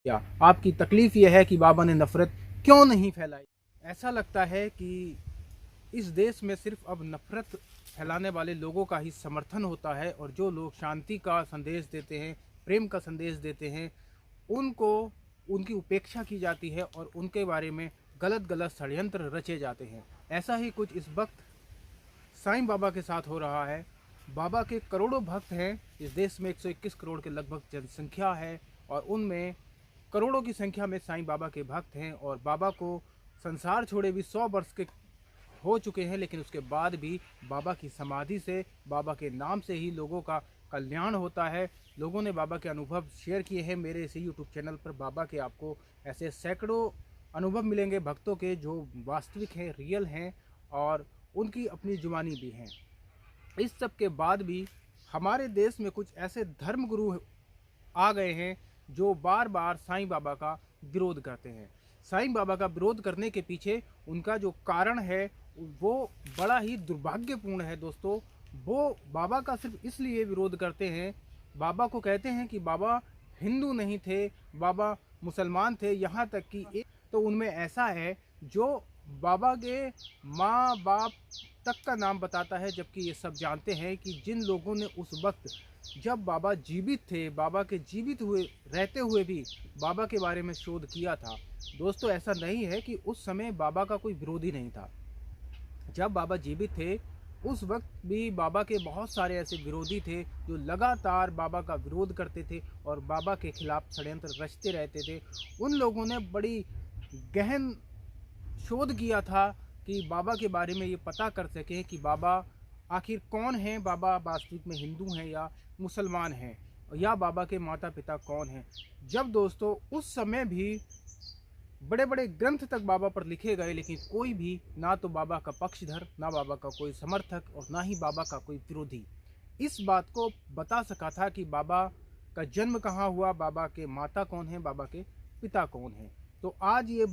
क्या आपकी तकलीफ़ ये है कि बाबा ने नफ़रत क्यों नहीं फैलाई? ऐसा लगता है कि इस देश में सिर्फ़ अब नफ़रत फैलाने वाले लोगों का ही समर्थन होता है और जो लोग शांति का संदेश देते हैं, प्रेम का संदेश देते हैं, उनको उनकी उपेक्षा की जाती है और उनके बारे में गलत-गलत षड्यंत्र रचे जाते हैं। ऐसा ही कुछ इस वक़्त साईं बाबा के साथ हो रहा है। बाबा के करोड़ों भक्त हैं। इस देश में 121 करोड़ के लगभग जनसंख्या है और उनमें करोड़ों की संख्या में साईं बाबा के भक्त हैं और बाबा को संसार छोड़े भी 100 वर्ष के हो चुके हैं, लेकिन उसके बाद भी बाबा की समाधि से, बाबा के नाम से ही लोगों का कल्याण होता है। लोगों ने बाबा के अनुभव शेयर किए हैं मेरे इसी यूट्यूब चैनल पर। बाबा के आपको ऐसे सैकड़ों अनुभव मिलेंगे भक्तों के जो वास्तविक हैं, रियल हैं और उनकी अपनी जुबानी भी हैं। इस सब के बाद भी हमारे देश में कुछ ऐसे धर्मगुरु आ गए हैं जो बार बार साईं बाबा का विरोध करते हैं। साईं बाबा का विरोध करने के पीछे उनका जो कारण है वो बड़ा ही दुर्भाग्यपूर्ण है दोस्तों। वो बाबा का सिर्फ इसलिए विरोध करते हैं, बाबा को कहते हैं कि बाबा हिंदू नहीं थे, बाबा मुसलमान थे, यहाँ तक कि एक तो उनमें ऐसा है जो बाबा के माँ बाप तक का नाम बताता है, जबकि ये सब जानते हैं कि जिन लोगों ने उस वक्त जब बाबा जीवित थे, बाबा के जीवित हुए रहते हुए भी बाबा के बारे में शोध किया था। दोस्तों ऐसा नहीं है कि उस समय बाबा का कोई विरोधी नहीं था। जब बाबा जीवित थे उस वक्त भी बाबा के बहुत सारे ऐसे विरोधी थे जो लगातार बाबा का विरोध करते थे और बाबा के खिलाफ षड्यंत्र रचते रहते थे। उन लोगों ने बड़ी गहन शोध किया था कि बाबा के बारे में ये पता कर सकें कि बाबा आखिर कौन है, बाबा वास्तविक में हिंदू हैं या मुसलमान हैं, या बाबा के माता पिता कौन हैं। जब दोस्तों उस समय भी बड़े बड़े ग्रंथ तक बाबा पर लिखे गए, लेकिन कोई भी ना तो बाबा का पक्षधर, ना बाबा का कोई समर्थक और ना ही बाबा का कोई विरोधी इस बात को बता सका था कि बाबा का जन्म कहाँ हुआ, बाबा के माता कौन है, बाबा के पिता कौन है। तो आज ये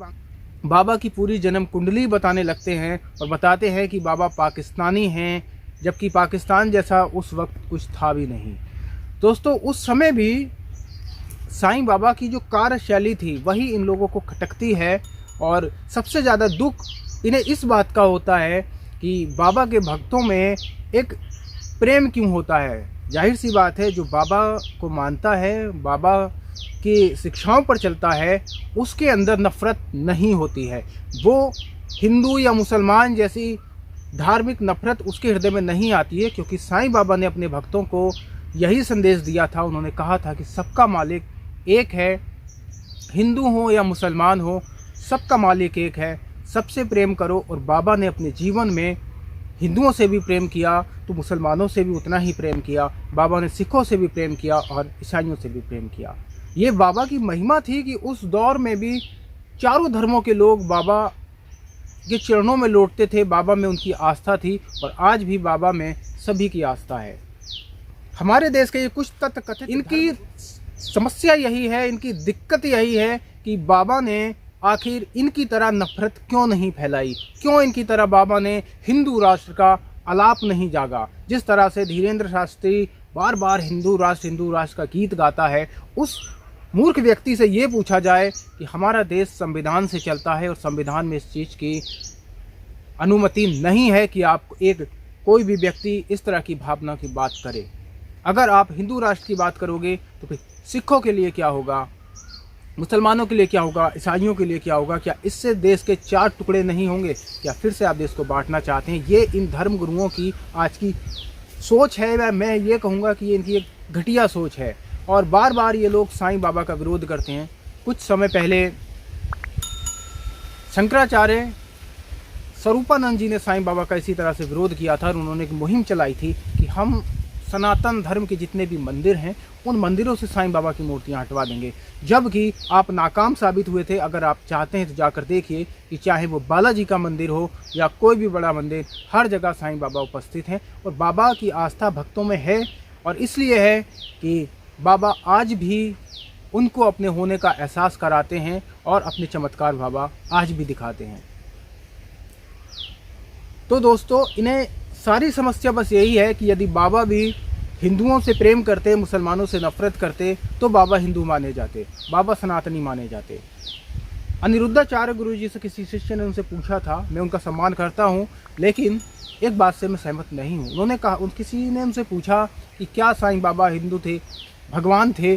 बाबा की पूरी जन्म कुंडली बताने लगते हैं और बताते हैं कि बाबा पाकिस्तानी हैं, जबकि पाकिस्तान जैसा उस वक्त कुछ था भी नहीं। दोस्तों उस समय भी साईं बाबा की जो कार्यशैली थी वही इन लोगों को खटकती है और सबसे ज़्यादा दुख इन्हें इस बात का होता है कि बाबा के भक्तों में एक प्रेम क्यों होता है। जाहिर सी बात है, जो बाबा को मानता है, बाबा की शिक्षाओं पर चलता है, उसके अंदर नफ़रत नहीं होती है। वो हिंदू या मुसलमान जैसी धार्मिक नफ़रत उसके हृदय में नहीं आती है, क्योंकि साईं बाबा ने अपने भक्तों को यही संदेश दिया था। उन्होंने कहा था कि सबका मालिक एक है, हिंदू हो या मुसलमान हो, सबका मालिक एक है, सबसे प्रेम करो। और बाबा ने अपने जीवन में हिंदुओं से भी प्रेम किया तो मुसलमानों से भी उतना ही प्रेम किया। बाबा ने सिखों से भी प्रेम किया और ईसाइयों से भी प्रेम किया। ये बाबा की महिमा थी कि उस दौर में भी चारों धर्मों के लोग बाबा के चरणों में लौटते थे, बाबा में उनकी आस्था थी और आज भी बाबा में सभी की आस्था है। हमारे देश के ये कुछ तत्व कथित, इनकी समस्या यही है, इनकी दिक्कत यही है कि बाबा ने आखिर इनकी तरह नफरत क्यों नहीं फैलाई, क्यों इनकी तरह बाबा ने हिंदू राष्ट्र का आलाप नहीं जागा। जिस तरह से धीरेन्द्र शास्त्री बार बार हिंदू राष्ट्र का गीत गाता है, उस मूर्ख व्यक्ति से ये पूछा जाए कि हमारा देश संविधान से चलता है और संविधान में इस चीज़ की अनुमति नहीं है कि आप कोई भी व्यक्ति इस तरह की भावना की बात करे। अगर आप हिंदू राष्ट्र की बात करोगे तो फिर सिखों के लिए क्या होगा, मुसलमानों के लिए क्या होगा, ईसाइयों के लिए क्या होगा? क्या इससे देश के 4 टुकड़े नहीं होंगे? क्या फिर से आप देश को बांटना चाहते हैं? ये इन धर्म गुरुओं की आज की सोच है। मैं ये कहूँगा कि ये इनकी एक घटिया सोच है और बार बार ये लोग साईं बाबा का विरोध करते हैं। कुछ समय पहले शंकराचार्य स्वरूपानंद जी ने साईं बाबा का इसी तरह से विरोध किया था और उन्होंने एक मुहिम चलाई थी कि हम सनातन धर्म के जितने भी मंदिर हैं उन मंदिरों से साईं बाबा की मूर्तियां हटवा देंगे, जबकि आप नाकाम साबित हुए थे। अगर आप चाहते हैं तो जाकर देखिए कि चाहे वो बालाजी का मंदिर हो या कोई भी बड़ा मंदिर, हर जगह साईं बाबा उपस्थित हैं और बाबा की आस्था भक्तों में है। और इसलिए है कि बाबा आज भी उनको अपने होने का एहसास कराते हैं और अपने चमत्कार बाबा आज भी दिखाते हैं। तो दोस्तों इन्हें सारी समस्या बस यही है कि यदि बाबा भी हिंदुओं से प्रेम करते, मुसलमानों से नफरत करते तो बाबा हिंदू माने जाते, बाबा सनातनी माने जाते। अनिरुद्धाचार्य गुरु जी से किसी शिष्य ने उनसे पूछा था, मैं उनका सम्मान करता हूँ, लेकिन एक बात से मैं सहमत नहीं हूँ। उन्होंने कहा, किसी ने उनसे पूछा कि क्या साईं बाबा हिंदू थे, भगवान थे?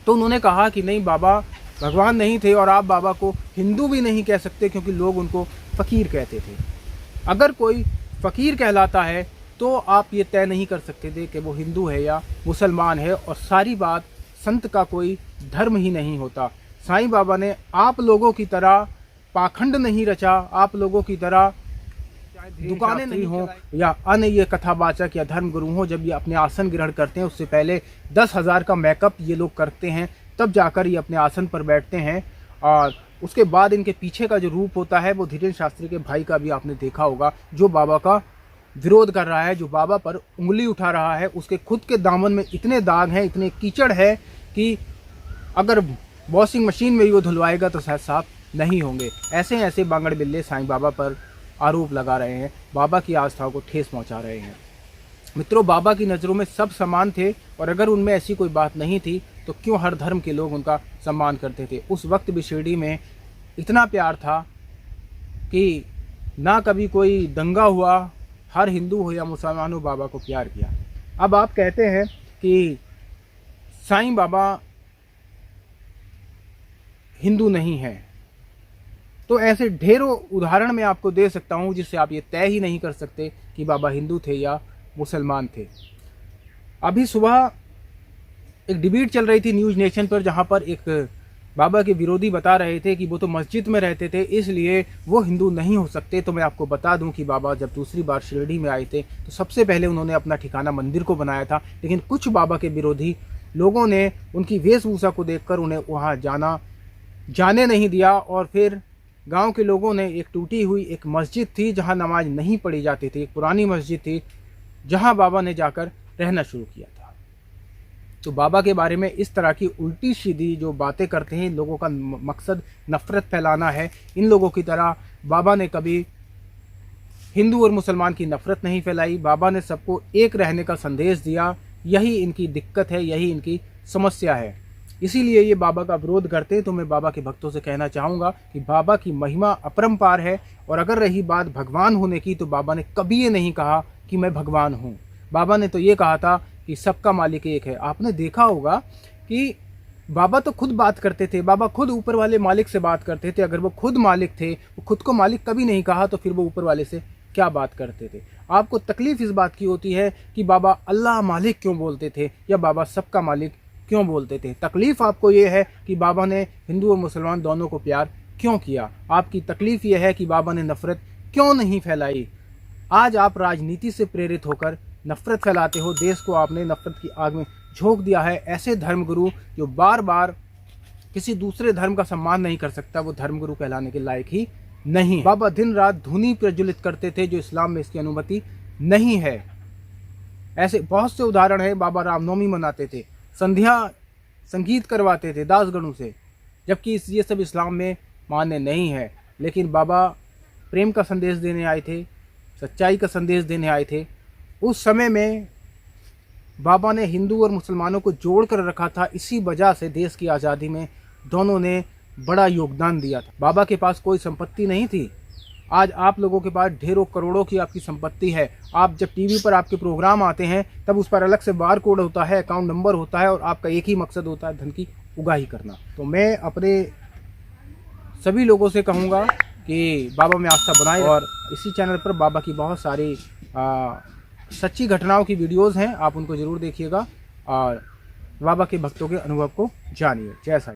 तो उन्होंने कहा कि नहीं, बाबा भगवान नहीं थे और आप बाबा को हिंदू भी नहीं कह सकते, क्योंकि लोग उनको फ़कीर कहते थे। अगर कोई फ़कीर कहलाता है तो आप ये तय नहीं कर सकते थे कि वो हिंदू है या मुसलमान है। और सारी बात, संत का कोई धर्म ही नहीं होता। साईं बाबा ने आप लोगों की तरह पाखंड नहीं रचा, आप लोगों की तरह दुकानें नहीं हों या अन्य ये कथावाचक या धर्म गुरु हों, जब ये अपने आसन ग्रहण करते हैं उससे पहले 10,000 का मेकअप ये लोग करते हैं, तब जाकर ये अपने आसन पर बैठते हैं। और उसके बाद इनके पीछे का जो रूप होता है वो धीरेन्द्र शास्त्री के भाई का भी आपने देखा होगा, जो बाबा का विरोध कर रहा है, जो बाबा पर उंगली उठा रहा है। उसके खुद के दामन में इतने दाग हैं, इतने कीचड़ है कि अगर वॉशिंग मशीन में भी वो धुलवाएगा तो शायद साफ नहीं होंगे। ऐसे बांगड़ बिल्ले साईं बाबा पर आरोप लगा रहे हैं, बाबा की आस्थाओं को ठेस पहुंचा रहे हैं। मित्रों, बाबा की नज़रों में सब समान थे, और अगर उनमें ऐसी कोई बात नहीं थी तो क्यों हर धर्म के लोग उनका सम्मान करते थे। उस वक्त भी शिरडी में इतना प्यार था कि ना कभी कोई दंगा हुआ, हर हिंदू हो या मुसलमान हो बाबा को प्यार किया। अब आप कहते हैं कि साईं बाबा हिंदू नहीं है, तो ऐसे ढेरों उदाहरण मैं आपको दे सकता हूं जिससे आप ये तय ही नहीं कर सकते कि बाबा हिंदू थे या मुसलमान थे। अभी सुबह एक डिबेट चल रही थी न्यूज़ नेशन पर, जहां पर एक बाबा के विरोधी बता रहे थे कि वो तो मस्जिद में रहते थे इसलिए वो हिंदू नहीं हो सकते। तो मैं आपको बता दूं कि बाबा जब दूसरी बार शिरडी में आए थे तो सबसे पहले उन्होंने अपना ठिकाना मंदिर को बनाया था, लेकिन कुछ बाबा के विरोधी लोगों ने उनकी वेशभूषा को देखकर उन्हें वहाँ जाने नहीं दिया। और फिर गांव के लोगों ने, एक टूटी हुई एक मस्जिद थी जहां नमाज नहीं पढ़ी जाती थी, एक पुरानी मस्जिद थी जहां बाबा ने जाकर रहना शुरू किया था। तो बाबा के बारे में इस तरह की उल्टी सीधी जो बातें करते हैं, इन लोगों का मकसद नफरत फैलाना है। इन लोगों की तरह बाबा ने कभी हिंदू और मुसलमान की नफरत नहीं फैलाई, बाबा ने सबको एक रहने का संदेश दिया। यही इनकी दिक्कत है, यही इनकी समस्या है, इसीलिए ये बाबा का विरोध करते हैं। तो मैं बाबा के भक्तों से कहना चाहूँगा कि बाबा की महिमा अपरंपार है। और अगर रही बात भगवान होने की, तो बाबा ने कभी ये नहीं कहा कि मैं भगवान हूँ। बाबा ने तो ये कहा था कि सबका मालिक एक है। आपने देखा होगा कि बाबा तो खुद बात करते थे, बाबा खुद ऊपर वाले मालिक से बात करते थे। अगर वो खुद मालिक थे, वो खुद को मालिक कभी नहीं कहा, तो फिर वो ऊपर वाले से क्या बात करते थे। आपको तकलीफ इस बात की होती है कि बाबा अल्लाह मालिक क्यों बोलते थे या बाबा सबका मालिक क्यों बोलते थे। तकलीफ़ आपको ये है कि बाबा ने हिंदू और मुसलमान दोनों को प्यार क्यों किया। आपकी तकलीफ़ ये है कि बाबा ने नफ़रत क्यों नहीं फैलाई। आज आप राजनीति से प्रेरित होकर नफ़रत फैलाते हो, देश को आपने नफ़रत की आग में झोंक दिया है। ऐसे धर्मगुरु जो बार बार किसी दूसरे धर्म का सम्मान नहीं कर सकता, वो धर्मगुरु कहलाने के लायक ही नहीं। बाबा दिन रात धुनी प्रज्वलित करते थे, जो इस्लाम में इसकी अनुमति नहीं है। ऐसे बहुत से उदाहरण है। बाबा रामनवमी मनाते थे, संध्या संगीत करवाते थे दासगणों से, जबकि ये सब इस्लाम में मान्य नहीं है। लेकिन बाबा प्रेम का संदेश देने आए थे, सच्चाई का संदेश देने आए थे। उस समय में बाबा ने हिंदू और मुसलमानों को जोड़ कर रखा था। इसी वजह से देश की आज़ादी में दोनों ने बड़ा योगदान दिया था। बाबा के पास कोई संपत्ति नहीं थी। आज आप लोगों के पास ढेरों करोड़ों की आपकी संपत्ति है। आप जब टीवी पर आपके प्रोग्राम आते हैं तब उस पर अलग से बार कोड होता है, अकाउंट नंबर होता है, और आपका एक ही मकसद होता है, धन की उगाही करना। तो मैं अपने सभी लोगों से कहूँगा कि बाबा में आस्था बनाएं, और इसी चैनल पर बाबा की बहुत सारी सच्ची घटनाओं की वीडियोज़ हैं, आप उनको ज़रूर देखिएगा और बाबा के भक्तों के अनुभव को जानिए। जय साईं।